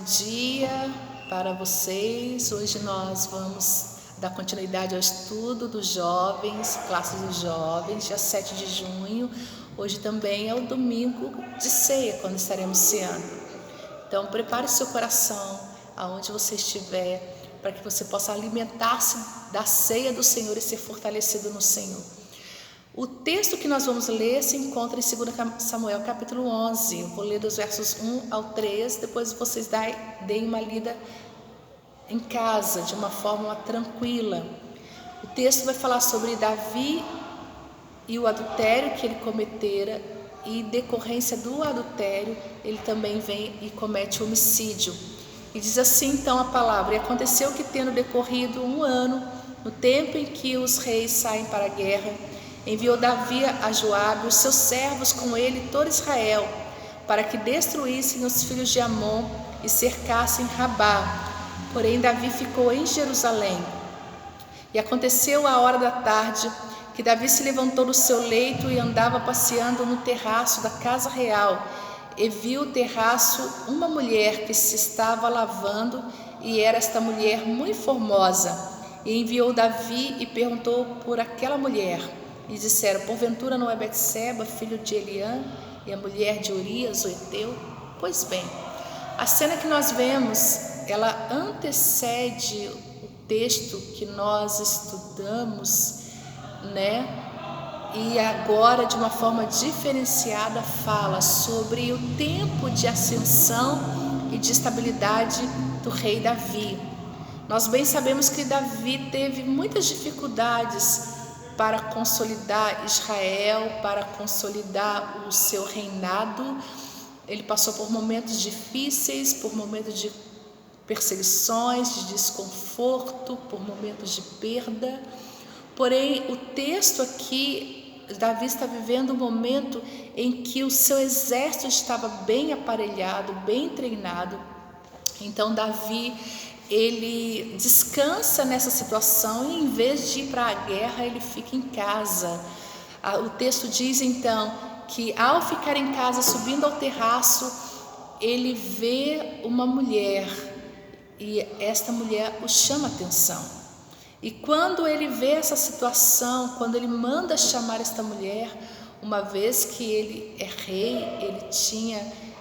dia para vocês. Hoje nós vamos dar continuidade ao estudo dos jovens, classes dos jovens, dia 7 de junho. Hoje também é o domingo de ceia, quando estaremos ceando. Então prepare seu coração, aonde você estiver, para que você possa alimentar-se da ceia do Senhor e ser fortalecido no Senhor. O texto que nós vamos ler se encontra em 2 Samuel capítulo 11. Eu vou ler dos versos 1 ao 3, depois vocês deem uma lida em casa, de uma forma tranquila. O texto vai falar sobre Davi e o adultério que ele cometera, e em decorrência do adultério, ele também vem e comete homicídio. E diz assim então a palavra: E aconteceu que, tendo decorrido 1 ano, no tempo em que os reis saem para a guerra, enviou Davi a Joabe, os seus servos, com ele todo Israel, para que destruíssem os filhos de Amon e cercassem Rabá. Porém Davi ficou em Jerusalém. E aconteceu a hora da tarde, que Davi se levantou do seu leito e andava passeando no terraço da casa real, e viu o terraço uma mulher que se estava lavando, e era esta mulher muito formosa. E enviou Davi e perguntou por aquela mulher. E disseram: porventura não é Betseba, filho de Eliã, e a mulher de Urias, o heteu? Pois bem, a cena que nós vemos, ela antecede o texto que nós estudamos, E agora, de uma forma diferenciada, fala sobre o tempo de ascensão e de estabilidade do rei Davi. Nós bem sabemos que Davi teve muitas dificuldades para consolidar Israel, para consolidar o seu reinado. Ele passou por momentos difíceis, por momentos de perseguições, de desconforto, por momentos de perda. Porém, o texto aqui, Davi está vivendo um momento em que o seu exército estava bem aparelhado, bem treinado. Então Davi, ele descansa nessa situação, e em vez de ir para a guerra, ele fica em casa. O texto diz então que, ao ficar em casa, subindo ao terraço, ele vê uma mulher, e esta mulher o chama a atenção. E quando ele vê essa situação, quando ele manda chamar esta mulher, uma vez que ele é rei, ele tinha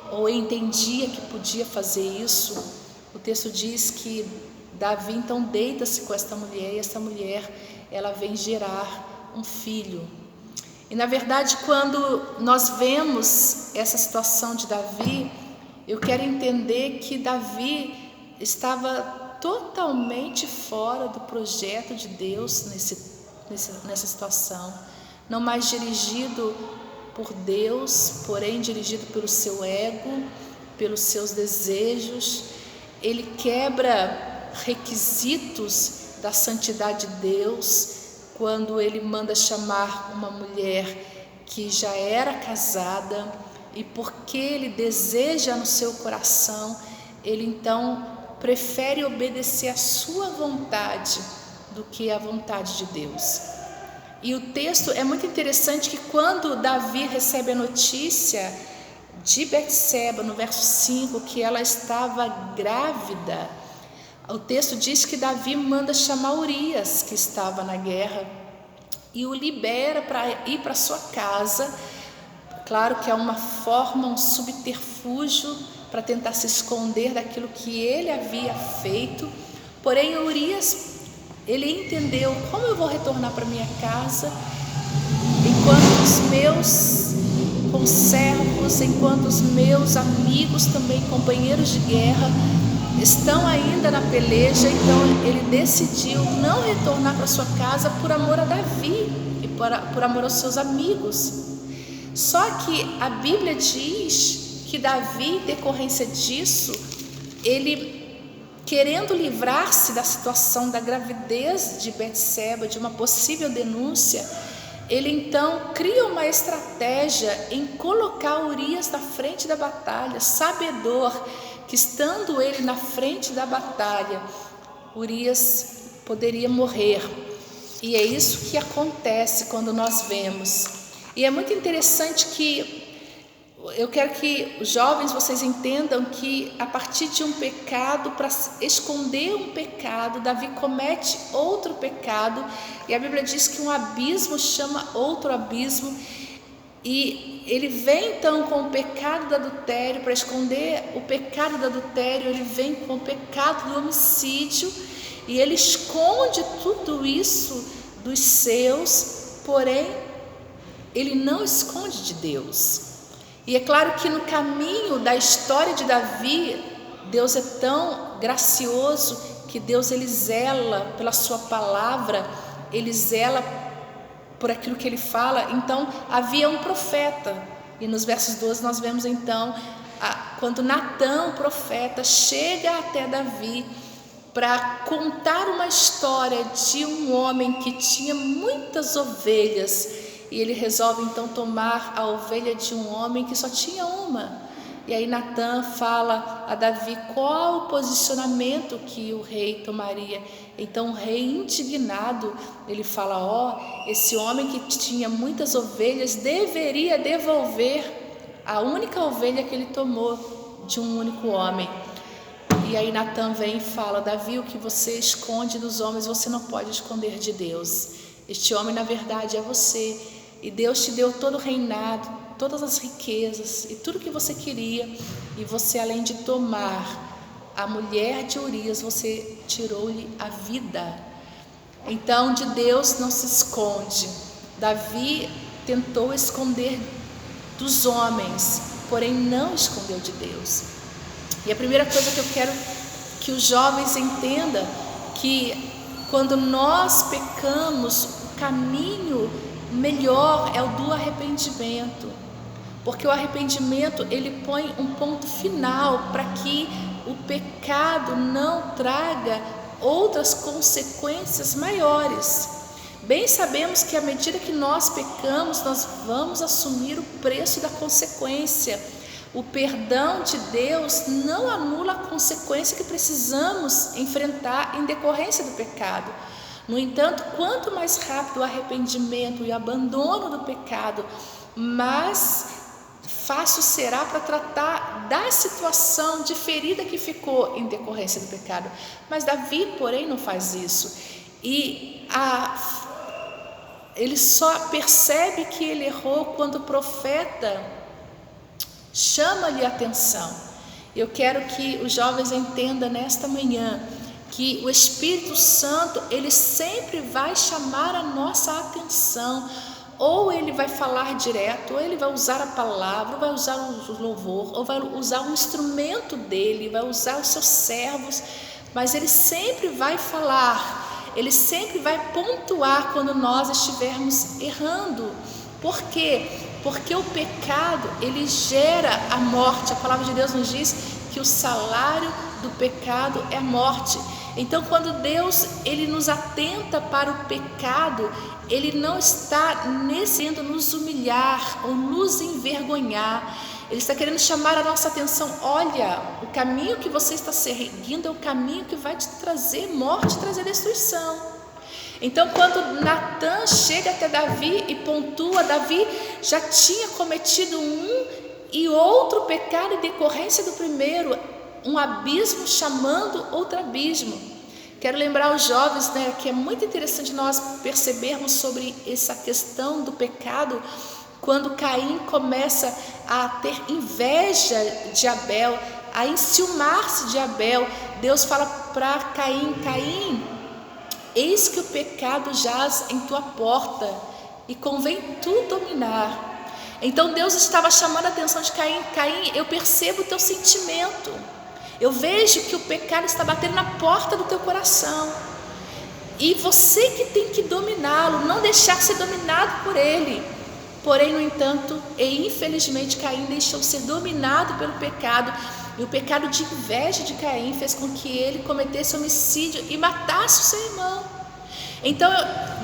ou entendia que podia fazer isso, o texto diz que Davi então deita-se com esta mulher, e esta mulher, ela vem gerar um filho. E na verdade, quando nós vemos essa situação de Davi, eu quero entender que Davi estava totalmente fora do projeto de Deus nessa situação, não mais dirigido por Deus, porém dirigido pelo seu ego, pelos seus desejos. Ele quebra requisitos da santidade de Deus quando ele manda chamar uma mulher que já era casada, e porque ele deseja no seu coração, ele então prefere obedecer a sua vontade do que a vontade de Deus. E o texto é muito interessante, que quando Davi recebe a notícia de Betseba, no verso 5, que ela estava grávida, o texto diz que Davi manda chamar Urias, que estava na guerra, e o libera para ir para sua casa. Claro que é uma forma, um subterfúgio para tentar se esconder daquilo que ele havia feito. Porém Urias, ele entendeu: como eu vou retornar para minha casa enquanto os meus conservos, enquanto os meus amigos, também companheiros de guerra, estão ainda na peleja? Então ele decidiu não retornar para sua casa por amor a Davi e por amor aos seus amigos. Só que a Bíblia diz que Davi, em decorrência disso, ele, querendo livrar-se da situação da gravidez de Betseba, de uma possível denúncia, ele então cria uma estratégia em colocar Urias na frente da batalha, sabedor que, estando ele na frente da batalha, Urias poderia morrer. E é isso que acontece quando nós vemos. E é muito interessante que eu quero que os jovens, vocês entendam que a partir de um pecado, para esconder um pecado, Davi comete outro pecado, e a Bíblia diz que um abismo chama outro abismo, e ele vem então com o pecado do adultério. Para esconder o pecado do adultério, ele vem com o pecado do homicídio, e ele esconde tudo isso dos seus, porém ele não esconde de Deus. E é claro que no caminho da história de Davi, Deus é tão gracioso que Deus, ele zela pela sua palavra, ele zela por aquilo que ele fala. Então havia um profeta, e nos versos 12 nós vemos então quando Natã, o profeta, chega até Davi para contar uma história de um homem que tinha muitas ovelhas, e ele resolve então tomar a ovelha de um homem que só tinha uma. E aí Natã fala a Davi qual o posicionamento que o rei tomaria. Então o rei, indignado, ele fala: esse homem que tinha muitas ovelhas deveria devolver a única ovelha que ele tomou de um único homem. E aí Natã vem e fala: Davi, o que você esconde dos homens, você não pode esconder de Deus. Este homem, na verdade, é você, e Deus te deu todo o reinado, todas as riquezas e tudo que você queria, e você, além de tomar a mulher de Urias, você tirou-lhe a vida. Então de Deus não se esconde. Davi tentou esconder dos homens, porém não escondeu de Deus. E a primeira coisa que eu quero que os jovens entendam, que quando nós pecamos, o caminho melhor é o do arrependimento, porque o arrependimento, ele põe um ponto final para que o pecado não traga outras consequências maiores. Bem sabemos que à medida que nós pecamos, nós vamos assumir o preço da consequência. O perdão de Deus não anula a consequência que precisamos enfrentar em decorrência do pecado. No entanto, quanto mais rápido o arrependimento e o abandono do pecado, mais fácil será para tratar da situação de ferida que ficou em decorrência do pecado. Mas Davi, porém, não faz isso. E ele só percebe que ele errou quando o profeta chama-lhe a atenção. Eu quero que os jovens entendam nesta manhã que o Espírito Santo, ele sempre vai chamar a nossa atenção. Ou ele vai falar direto, ou ele vai usar a palavra, ou vai usar o louvor, ou vai usar um instrumento dele, vai usar os seus servos, mas ele sempre vai falar, ele sempre vai pontuar quando nós estivermos errando. Por quê? Porque o pecado, ele gera a morte. A palavra de Deus nos diz que o salário do pecado é a morte. Então, quando Deus, ele nos atenta para o pecado, ele não está querendo nos humilhar ou nos envergonhar. Ele está querendo chamar a nossa atenção. Olha, o caminho que você está seguindo é o caminho que vai te trazer morte, trazer destruição. Então, quando Natã chega até Davi e pontua, Davi já tinha cometido um e outro pecado em decorrência do primeiro, um abismo chamando outro abismo. Quero lembrar os jovens, que é muito interessante nós percebermos sobre essa questão do pecado, quando Caim começa a ter inveja de Abel, a enciumar-se de Abel. Deus fala para Caim: Caim, eis que o pecado jaz em tua porta, e convém tu dominar. Então Deus estava chamando a atenção de Caim: Caim, eu percebo o teu sentimento, eu vejo que o pecado está batendo na porta do teu coração, e você que tem que dominá-lo, não deixar ser dominado por ele. Porém, no entanto, e infelizmente, Caim deixou ser dominado pelo pecado, e o pecado de inveja de Caim fez com que ele cometesse homicídio e matasse o seu irmão. Então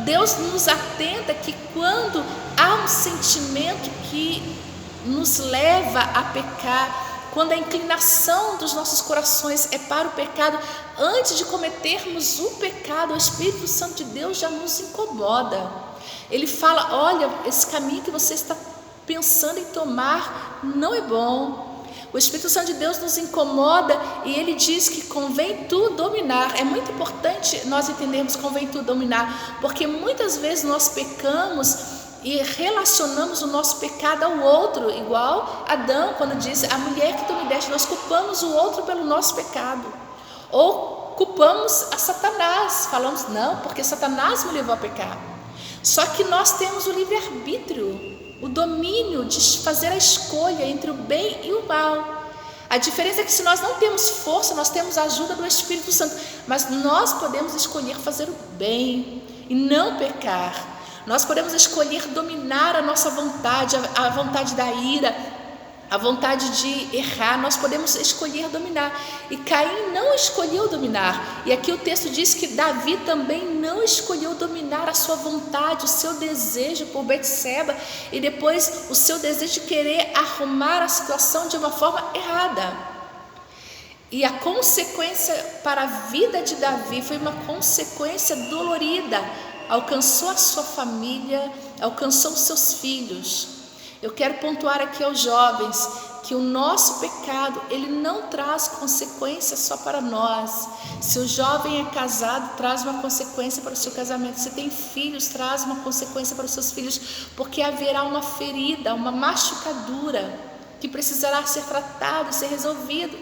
Deus nos atenta que quando há um sentimento que nos leva a pecar, quando a inclinação dos nossos corações é para o pecado, antes de cometermos o pecado, o Espírito Santo de Deus já nos incomoda. Ele fala: olha, esse caminho que você está pensando em tomar não é bom. O Espírito Santo de Deus nos incomoda e ele diz que convém tu dominar. É muito importante nós entendermos convém tu dominar, porque muitas vezes nós pecamos e relacionamos o nosso pecado ao outro, igual Adão quando diz: a mulher que tu me deste. Nós culpamos o outro pelo nosso pecado, ou culpamos a Satanás, falamos não, porque Satanás me levou a pecar. Só que nós temos o livre-arbítrio, o domínio de fazer a escolha entre o bem e o mal. A diferença é que se nós não temos força, nós temos a ajuda do Espírito Santo, mas nós podemos escolher fazer o bem e não pecar. Nós podemos escolher dominar a nossa vontade, a vontade da ira, a vontade de errar. Nós podemos escolher dominar, e Caim não escolheu dominar, e aqui o texto diz que Davi também não escolheu dominar a sua vontade, o seu desejo por Betseba, e depois o seu desejo de querer arrumar a situação de uma forma errada. E a consequência para a vida de Davi foi uma consequência dolorida, alcançou a sua família, alcançou os seus filhos. Eu quero pontuar aqui aos jovens que o nosso pecado, ele não traz consequências só para nós. Se o jovem é casado, traz uma consequência para o seu casamento. Se tem filhos, traz uma consequência para os seus filhos, porque haverá uma ferida, uma machucadura que precisará ser tratada e ser resolvido.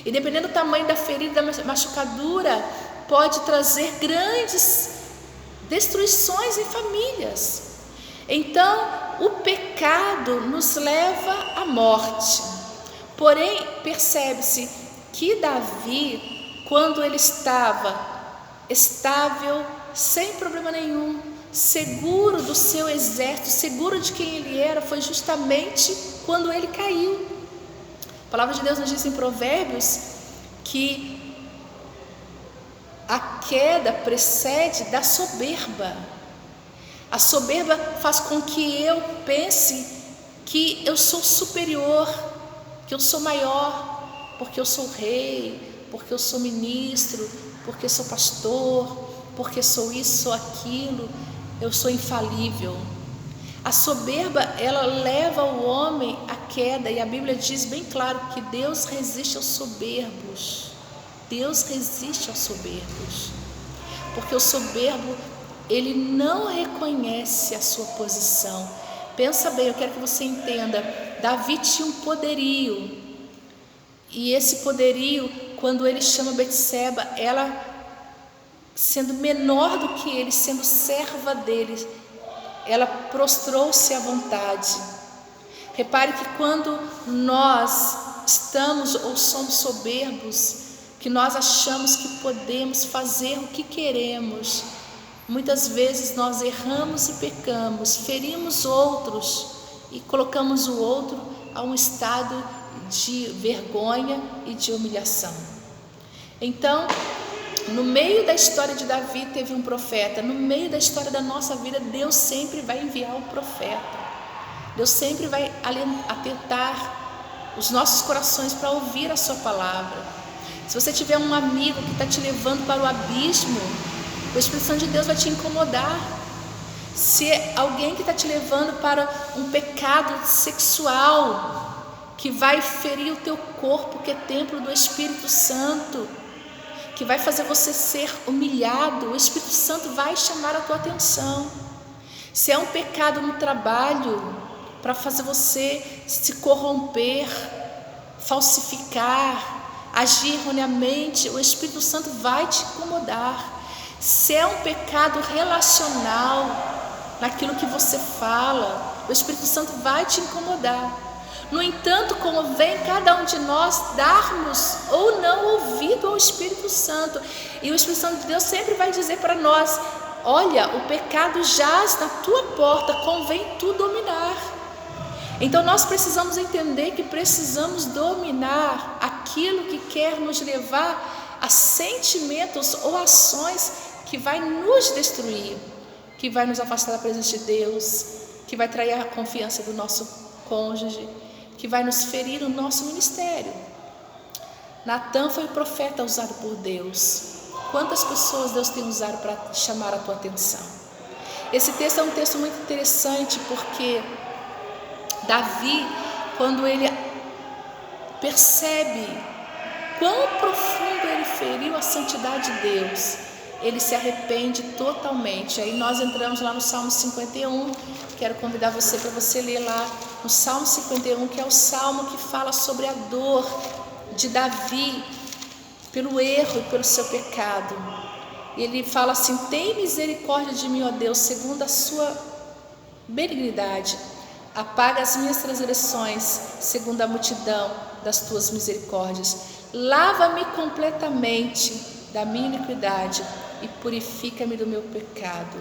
E dependendo do tamanho da ferida, da machucadura, pode trazer grandes destruições em famílias. Então, o pecado nos leva à morte. Porém, percebe-se que Davi, quando ele estava estável, sem problema nenhum, seguro do seu exército, seguro de quem ele era, foi justamente quando ele caiu. A palavra de Deus nos diz em Provérbios que a queda precede da soberba. A soberba faz com que eu pense que eu sou superior, que eu sou maior, porque eu sou rei, porque eu sou ministro, porque eu sou pastor, porque sou isso, sou aquilo, eu sou infalível. A soberba, ela leva o homem à queda, e a Bíblia diz bem claro que Deus resiste aos soberbos. Deus resiste aos soberbos, porque o soberbo, ele não reconhece a sua posição. Pensa bem, eu quero que você entenda. Davi tinha um poderio, e esse poderio, quando ele chama Betseba, ela sendo menor do que ele, sendo serva dele, ela prostrou-se à vontade. Repare que quando nós estamos ou somos soberbos, que nós achamos que podemos fazer o que queremos, muitas vezes nós erramos e pecamos, ferimos outros e colocamos o outro a um estado de vergonha e de humilhação. Então, no meio da história de Davi teve um profeta. No meio da história da nossa vida, Deus sempre vai enviar um profeta. Deus sempre vai atentar os nossos corações para ouvir a sua palavra. Se você tiver um amigo que está te levando para o abismo, o Espírito Santo de Deus vai te incomodar. Se é alguém que está te levando para um pecado sexual, que vai ferir o teu corpo, que é templo do Espírito Santo, que vai fazer você ser humilhado, o Espírito Santo vai chamar a tua atenção. Se é um pecado no trabalho, para fazer você se corromper, falsificar, agir erroneamente, o Espírito Santo vai te incomodar. Se é um pecado relacional, naquilo que você fala, o Espírito Santo vai te incomodar. No entanto, convém cada um de nós darmos ou não ouvido ao Espírito Santo. E o Espírito Santo de Deus sempre vai dizer para nós: olha, o pecado jaz na tua porta, convém tu dominar. Então nós precisamos entender que precisamos dominar aquilo que quer nos levar a sentimentos ou ações que vai nos destruir, que vai nos afastar da presença de Deus, que vai trair a confiança do nosso cônjuge, que vai nos ferir no nosso ministério. Natã foi o profeta usado por Deus. Quantas pessoas Deus tem usado para chamar a tua atenção? Esse texto é um texto muito interessante, porque Davi, quando ele percebe quão profundo ele feriu a santidade de Deus, ele se arrepende totalmente. Aí nós entramos lá no Salmo 51, quero convidar você para você ler lá no Salmo 51, que é o salmo que fala sobre a dor de Davi pelo erro e pelo seu pecado. Ele fala assim: tem misericórdia de mim, ó Deus, segundo a sua benignidade, apaga as minhas transgressões segundo a multidão das tuas misericórdias, lava-me completamente da minha iniquidade e purifica-me do meu pecado,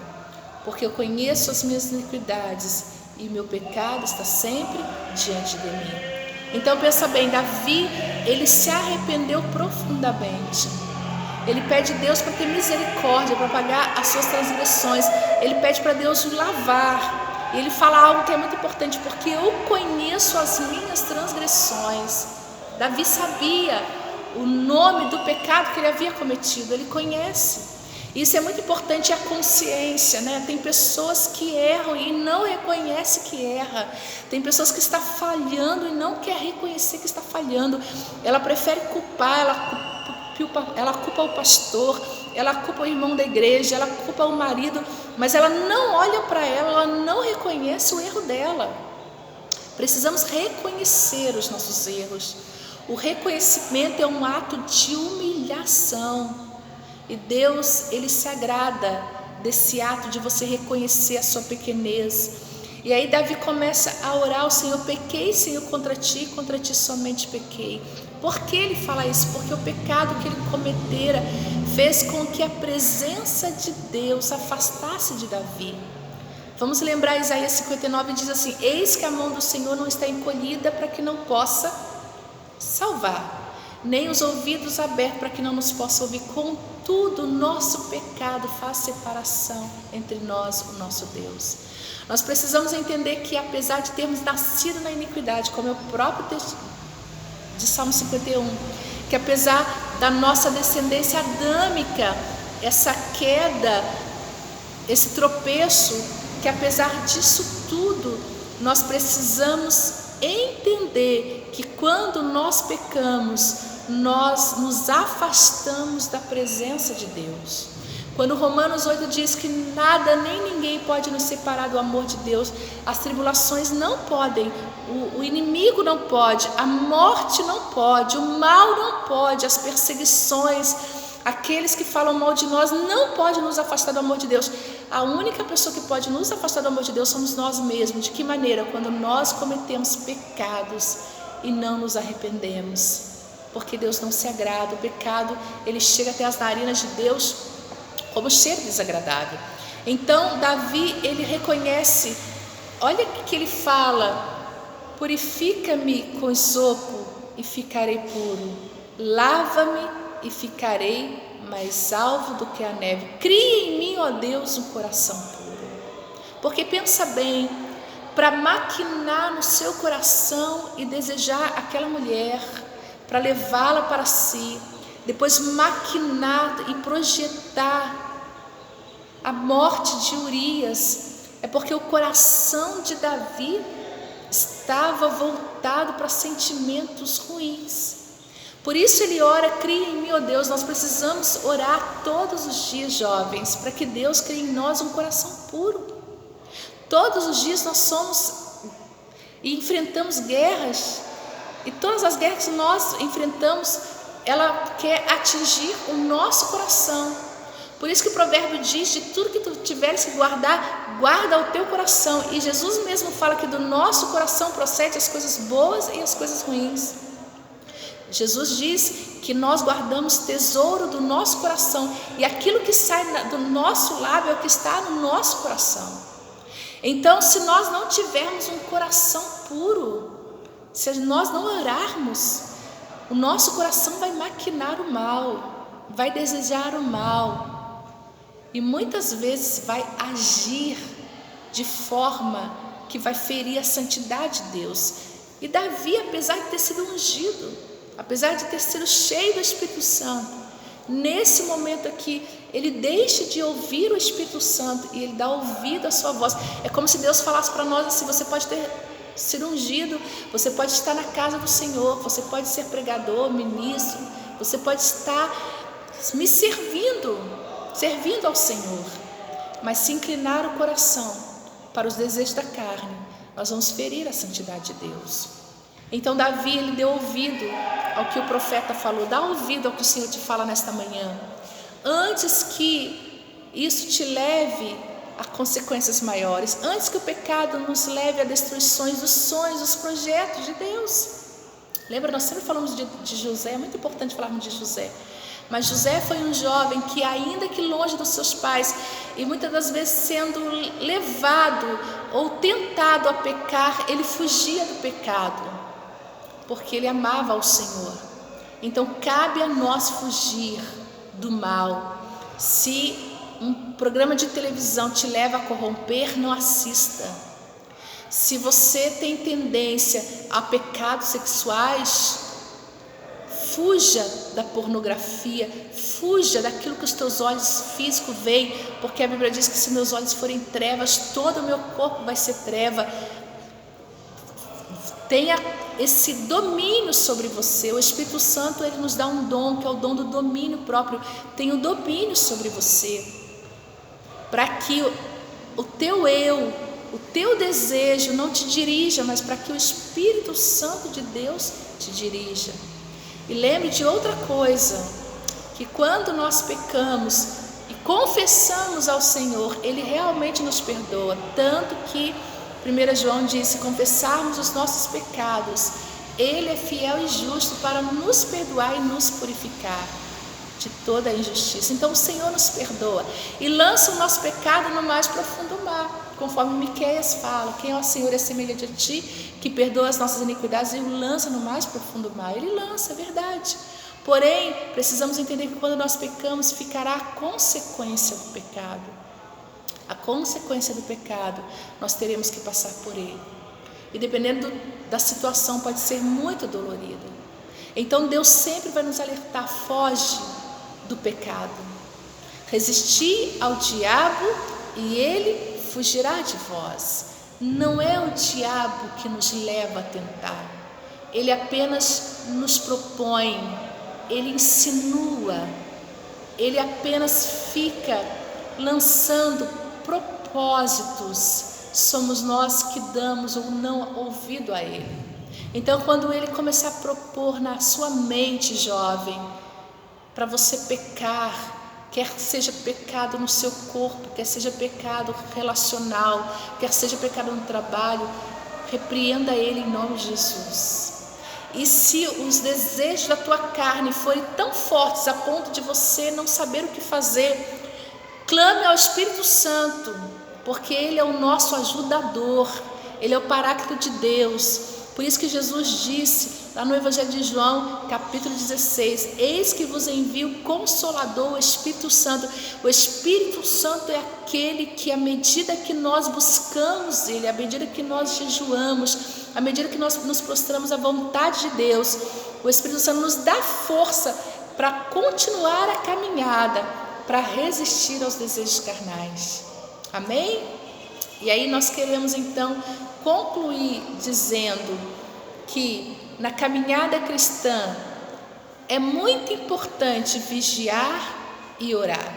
porque eu conheço as minhas iniquidades e o meu pecado está sempre diante de mim. Então pensa bem, Davi, ele se arrependeu profundamente. Ele pede a Deus para ter misericórdia, para pagar as suas transgressões. Ele pede para Deus o lavar. E ele fala algo que é muito importante: porque eu conheço as minhas transgressões. Davi sabia o nome do pecado que ele havia cometido, ele conhece. Isso é muito importante, a consciência, né? Tem pessoas que erram e não reconhecem que erra. Tem pessoas que estão falhando e não quer reconhecer que está falhando. Ela prefere culpar, ela culpa o pastor, ela culpa o irmão da igreja, ela culpa o marido, mas ela não olha para ela não reconhece o erro dela. Precisamos reconhecer os nossos erros. O reconhecimento é um ato de humilhação. E Deus, Ele se agrada desse ato de você reconhecer a sua pequenez. E aí Davi começa a orar ao Senhor: pequei, Senhor, contra ti somente pequei. Por que ele fala isso? Porque o pecado que ele cometera fez com que a presença de Deus afastasse de Davi. Vamos lembrar, Isaías 59 diz assim: eis que a mão do Senhor não está encolhida para que não possa salvar, nem os ouvidos abertos para que não nos possa ouvir. Contudo, o nosso pecado faz separação entre nós e o nosso Deus. Nós precisamos entender que, apesar de termos nascido na iniquidade, como é o próprio texto de Salmo 51, que apesar da nossa descendência adâmica, essa queda, esse tropeço, que apesar disso tudo, nós precisamos entender que quando nós pecamos, nós nos afastamos da presença de Deus. Quando Romanos 8 diz que nada nem ninguém pode nos separar do amor de Deus, as tribulações não podem, o inimigo não pode, a morte não pode, o mal não pode, as perseguições, aqueles que falam mal de nós não podem nos afastar do amor de Deus. A única pessoa que pode nos afastar do amor de Deus somos nós mesmos. De que maneira? Quando nós cometemos pecados e não nos arrependemos, porque Deus não se agrada. O pecado, ele chega até as narinas de Deus como cheiro desagradável. Então Davi, ele reconhece, olha o que ele fala: purifica-me com esopo e ficarei puro, lava-me e ficarei mais alvo do que a neve. Cria em mim, ó Deus, um coração puro. Porque pensa bem, para maquinar no seu coração e desejar aquela mulher, para levá-la para si, depois maquinar e projetar a morte de Urias, é porque o coração de Davi estava voltado para sentimentos ruins. Por isso ele ora: cria em mim, ó Deus. Nós precisamos orar todos os dias, jovens, para que Deus crie em nós um coração puro. Todos os dias nós somos e enfrentamos guerras, e todas as guerras que nós enfrentamos, ela quer atingir o nosso coração. Por isso que o provérbio diz: de tudo que tu tiveres que guardar, guarda o teu coração. E Jesus mesmo fala que do nosso coração procede as coisas boas e as coisas ruins. Jesus diz que nós guardamos tesouro do nosso coração, e aquilo que sai do nosso lábio é o que está no nosso coração. Então, se nós não tivermos um coração puro, se nós não orarmos, o nosso coração vai maquinar o mal, vai desejar o mal, e muitas vezes vai agir de forma que vai ferir a santidade de Deus. E Davi, apesar de ter sido ungido, apesar de ter sido cheio do Espírito Santo, nesse momento aqui, ele deixa de ouvir o Espírito Santo e ele dá ouvido à sua voz. É como se Deus falasse para nós assim: você pode ter ser ungido, você pode estar na casa do Senhor, você pode ser pregador, ministro, você pode estar me servindo ao Senhor. Mas se inclinar o coração para os desejos da carne, nós vamos ferir a santidade de Deus. Então Davi, ele deu ouvido ao que o profeta falou. Dá ouvido ao que o Senhor te fala nesta manhã, antes que isso te leve a consequências maiores, antes que o pecado nos leve a destruições dos sonhos, dos projetos de Deus. Lembra, nós sempre falamos de José, é muito importante falarmos de José. Mas José foi um jovem que, ainda que longe dos seus pais, e muitas das vezes sendo levado ou tentado a pecar, ele fugia do pecado, porque ele amava ao Senhor. Então cabe a nós fugir do mal. Se um programa de televisão te leva a corromper, não assista. Se você tem tendência a pecados sexuais, fuja da pornografia, fuja daquilo que os teus olhos físicos veem, porque a Bíblia diz que se meus olhos forem trevas, todo o meu corpo vai ser treva. Tenha esse domínio sobre você. O Espírito Santo, ele nos dá um dom, que é o dom do domínio próprio. Tenha o domínio sobre você, para que o teu eu, o teu desejo não te dirija, mas para que o Espírito Santo de Deus te dirija. E lembre de outra coisa, que quando nós pecamos e confessamos ao Senhor, Ele realmente nos perdoa. Tanto que 1 João diz: se confessarmos os nossos pecados, Ele é fiel e justo para nos perdoar e nos purificar de toda a injustiça. Então o Senhor nos perdoa e lança o nosso pecado no mais profundo mar, conforme Miqueias fala: quem é o Senhor é semelhante a ti, que perdoa as nossas iniquidades e o lança no mais profundo mar. Ele lança, é verdade. Porém, precisamos entender que quando nós pecamos, ficará a consequência do pecado. A consequência do pecado, nós teremos que passar por ele. E dependendo da situação, pode ser muito dolorida. Então Deus sempre vai nos alertar: foge do pecado. Resistir ao diabo e ele fugirá de vós. Não é o diabo que nos leva a tentar. Ele apenas nos propõe, ele insinua, ele apenas fica lançando propósitos. Somos nós que damos ou não ouvido a ele. Então, quando ele começar a propor na sua mente, jovem, para você pecar, quer seja pecado no seu corpo, quer seja pecado relacional, quer seja pecado no trabalho, repreenda ele em nome de Jesus. E se os desejos da tua carne forem tão fortes a ponto de você não saber o que fazer, clame ao Espírito Santo, porque ele é o nosso ajudador, ele é o Paráclito de Deus. Por isso que Jesus disse lá no Evangelho de João, capítulo 16: eis que vos envio o Consolador, o Espírito Santo. O Espírito Santo é aquele que, à medida que nós buscamos ele, à medida que nós jejuamos, à medida que nós nos prostramos à vontade de Deus, o Espírito Santo nos dá força para continuar a caminhada, para resistir aos desejos carnais. Amém? E aí nós queremos então concluir dizendo que na caminhada cristã é muito importante vigiar e orar.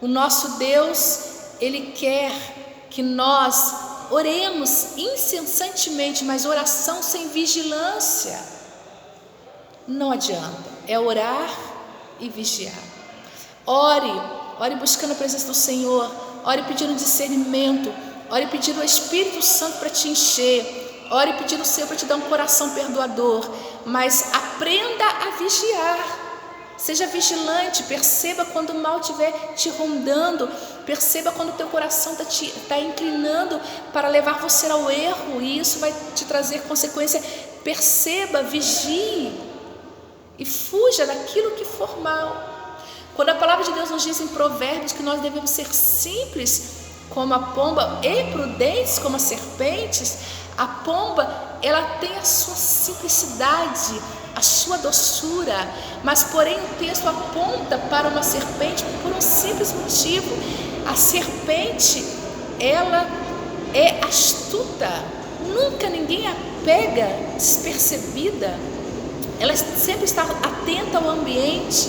O nosso Deus, ele quer que nós oremos incessantemente, mas oração sem vigilância não adianta. É orar e vigiar. Ore buscando a presença do Senhor, ore pedindo discernimento, ore pedindo o Espírito Santo para te encher, ore pedindo o Senhor para te dar um coração perdoador, mas aprenda a vigiar. Seja vigilante, perceba quando o mal estiver te rondando, perceba quando o teu coração está inclinando para levar você ao erro, e isso vai te trazer consequência. Perceba, vigie e fuja daquilo que for mal. Quando a palavra de Deus nos diz em Provérbios que nós devemos ser simples como a pomba e prudentes como as serpentes, a pomba, ela tem a sua simplicidade, a sua doçura, mas porém o texto aponta para uma serpente por um simples motivo. A serpente, ela é astuta, nunca ninguém a pega despercebida, ela sempre está atenta ao ambiente,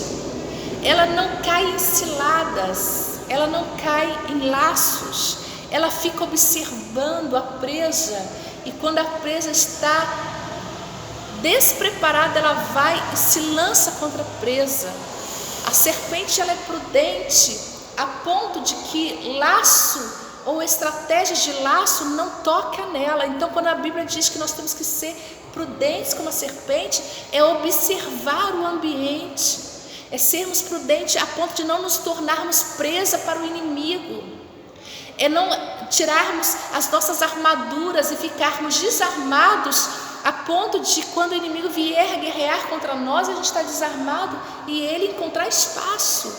ela não cai em ciladas, ela não cai em laços, ela fica observando a presa, e quando a presa está despreparada, ela vai e se lança contra a presa. A serpente, ela é prudente a ponto de que laço ou estratégias de laço não toca nela. Então, quando a Bíblia diz que nós temos que ser prudentes como a serpente, é observar o ambiente, é sermos prudentes a ponto de não nos tornarmos presa para o inimigo, é não tirarmos as nossas armaduras e ficarmos desarmados a ponto de, quando o inimigo vier guerrear contra nós, a gente está desarmado e ele encontrar espaço.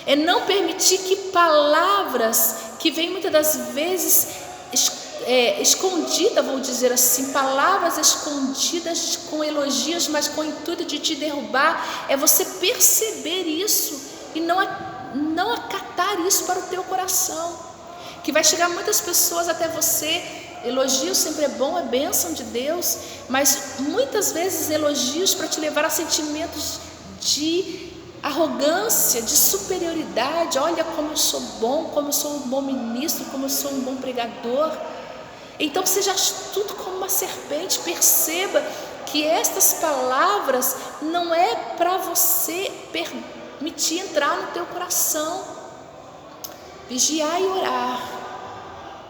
É não permitir que palavras que vêm muitas das vezes escondidas, vou dizer assim, palavras escondidas com elogios, mas com o intuito de te derrubar, é você perceber isso e não acatar isso para o teu coração, que vai chegar muitas pessoas até você. Elogio sempre é bom, é bênção de Deus, mas muitas vezes elogios para te levar a sentimentos de arrogância, de superioridade. Olha como eu sou bom, como eu sou um bom ministro, como eu sou um bom pregador. Então seja astuto como uma serpente, perceba que estas palavras não é para você permitir entrar no teu coração. Vigiar e orar.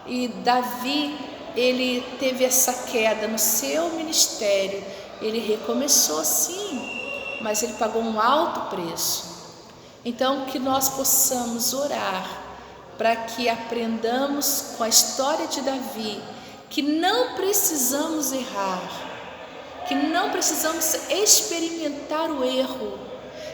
E Davi, ele teve essa queda no seu ministério, ele recomeçou sim, mas ele pagou um alto preço. Então que nós possamos orar para que aprendamos com a história de Davi que não precisamos errar, que não precisamos experimentar o erro,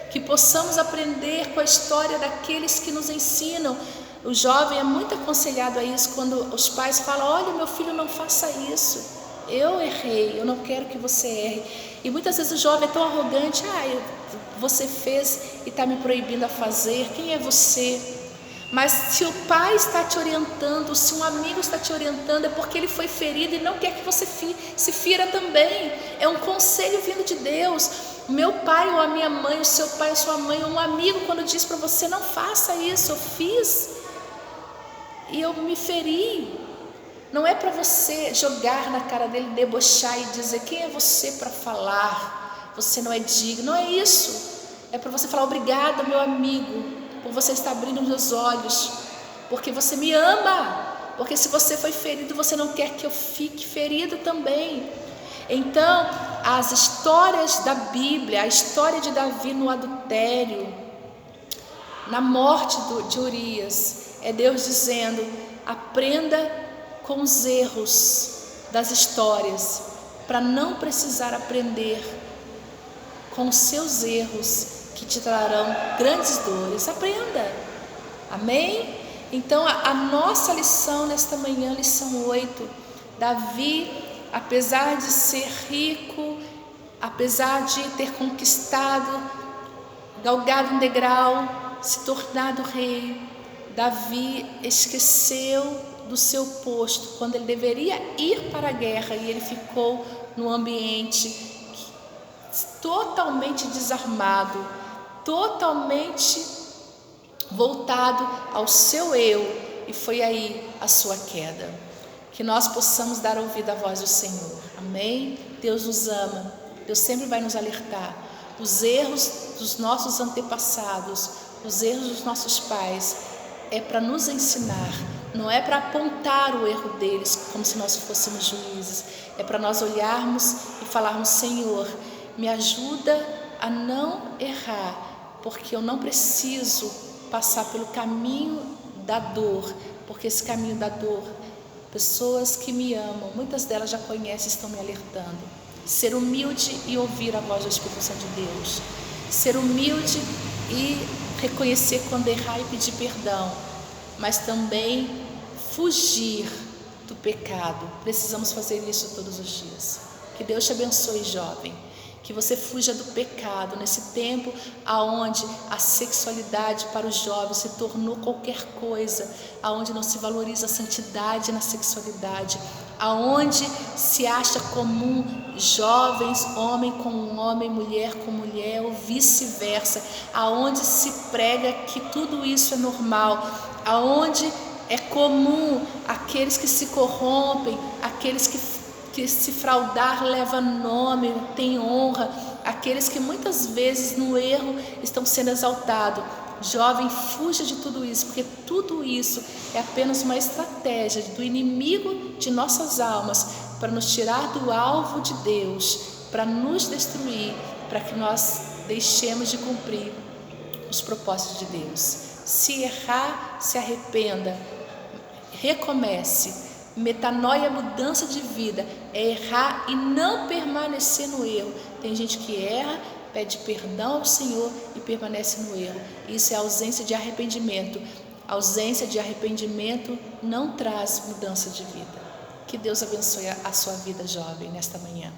que possamos aprender com a história daqueles que nos ensinam. O jovem é muito aconselhado a isso quando os pais falam: olha, meu filho, não faça isso, eu errei, eu não quero que você erre. E muitas vezes o jovem é tão arrogante: você fez e está me proibindo a fazer, quem é você? Mas se o pai está te orientando, se um amigo está te orientando, é porque ele foi ferido e não quer que você se fira também. É um conselho vindo de Deus. O meu pai ou a minha mãe, o seu pai ou a sua mãe, ou um amigo, quando diz para você: não faça isso, eu fiz e eu me feri. Não é para você jogar na cara dele, debochar e dizer: quem é você para falar? Você não é digno. Não é isso. É para você falar: obrigado, meu amigo, por você estar abrindo meus olhos, porque você me ama, porque se você foi ferido, você não quer que eu fique ferido também. Então, as histórias da Bíblia, a história de Davi no adultério, na morte de Urias, é Deus dizendo: aprenda com os erros das histórias, para não precisar aprender com os seus erros, que te trarão grandes dores. Aprenda, amém? Então a nossa lição nesta manhã, lição 8, Davi, apesar de ser rico, apesar de ter conquistado, galgado um degrau, se tornado rei, Davi esqueceu do seu posto, quando ele deveria ir para a guerra, e ele ficou no ambiente totalmente desarmado, totalmente voltado ao seu eu, e foi aí a sua queda. Que nós possamos dar ouvido à voz do Senhor, amém? Deus nos ama, Deus sempre vai nos alertar. Os erros dos nossos antepassados, os erros dos nossos pais, é para nos ensinar, não é para apontar o erro deles como se nós fôssemos juízes. É para nós olharmos e falarmos: Senhor, me ajuda a não errar, porque eu não preciso passar pelo caminho da dor, porque esse caminho da dor, pessoas que me amam, muitas delas já conhecem, estão me alertando. Ser humilde e ouvir a voz do Espírito Santo de Deus, ser humilde e reconhecer quando errar e pedir perdão, mas também fugir do pecado. Precisamos fazer isso todos os dias. Que Deus te abençoe, jovem, que você fuja do pecado nesse tempo aonde a sexualidade para os jovens se tornou qualquer coisa, aonde não se valoriza a santidade na sexualidade. aonde se acha comum jovens, homem com homem, mulher com mulher, ou vice-versa, aonde se prega que tudo isso é normal, aonde é comum aqueles que se corrompem, aqueles que se fraudar leva nome, tem honra, aqueles que muitas vezes no erro estão sendo exaltados. Jovem, fuja de tudo isso, porque tudo isso é apenas uma estratégia do inimigo de nossas almas para nos tirar do alvo de Deus, para nos destruir, para que nós deixemos de cumprir os propósitos de Deus. Se errar, se arrependa, recomece. Metanoia, mudança de vida, é errar e não permanecer no erro. Tem gente que erra, pede perdão ao Senhor e permanece no erro. Isso é ausência de arrependimento. A ausência de arrependimento não traz mudança de vida. Que Deus abençoe a sua vida, jovem, nesta manhã.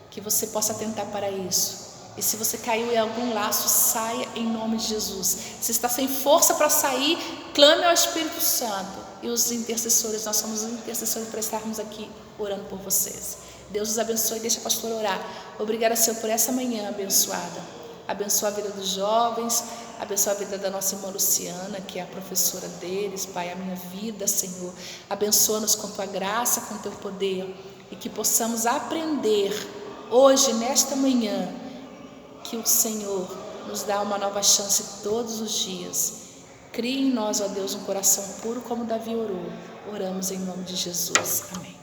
Que você possa atentar para isso. E se você caiu em algum laço, saia em nome de Jesus. Se está sem força para sair, clame ao Espírito Santo. E os intercessores, nós somos os intercessores para estarmos aqui orando por vocês. Deus os abençoe e deixa a pastora orar. Obrigada, Senhor, por essa manhã abençoada. Abençoa a vida dos jovens, abençoa a vida da nossa irmã Luciana, que é a professora deles, Pai, a minha vida, Senhor. Abençoa-nos com Tua graça, com Teu poder, e que possamos aprender hoje, nesta manhã, que o Senhor nos dá uma nova chance todos os dias. Crie em nós, ó Deus, um coração puro como Davi orou. Oramos em nome de Jesus. Amém.